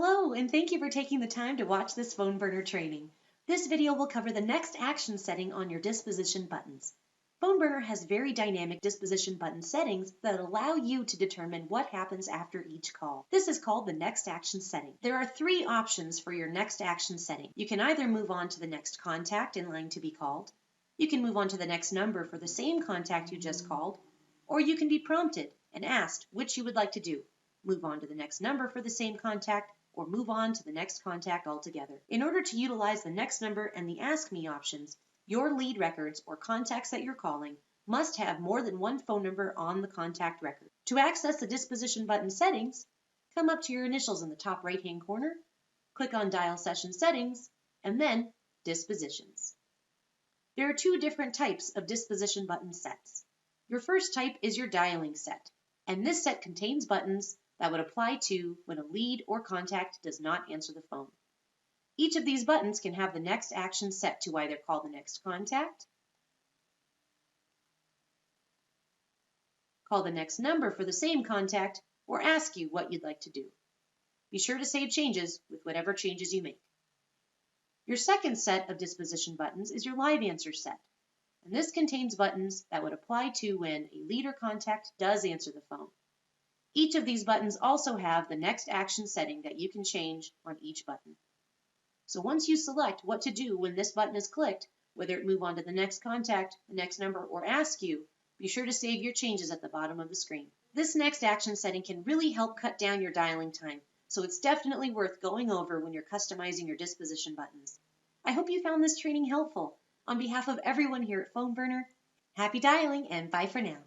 Hello, and thank you for taking the time to watch this PhoneBurner training. This video will cover the next action setting on your disposition buttons. PhoneBurner has very dynamic disposition button settings that allow you to determine what happens after each call. This is called the next action setting. There are three options for your next action setting. You can either move on to the next contact in line to be called, you can move on to the next number for the same contact you just called, or you can be prompted and asked which you would like to do. Move on to the next number for the same contact, or move on to the next contact altogether. In order to utilize the next number and the Ask Me options, your lead records or contacts that you're calling must have more than one phone number on the contact record. To access the disposition button settings, come up to your initials in the top right-hand corner, click on Dial Session Settings, and then Dispositions. There are two different types of disposition button sets. Your first type is your dialing set, and this set contains buttons that would apply to when a lead or contact does not answer the phone. Each of these buttons can have the next action set to either call the next contact, call the next number for the same contact, or ask you what you'd like to do. Be sure to save changes with whatever changes you make. Your second set of disposition buttons is your live answer set, and this contains buttons that would apply to when a lead or contact does answer the phone. Each of these buttons also have the next action setting that you can change on each button. So once you select what to do when this button is clicked, whether it move on to the next contact, the next number, or ask you, be sure to save your changes at the bottom of the screen. This next action setting can really help cut down your dialing time, so it's definitely worth going over when you're customizing your disposition buttons. I hope you found this training helpful. On behalf of everyone here at PhoneBurner, happy dialing and bye for now.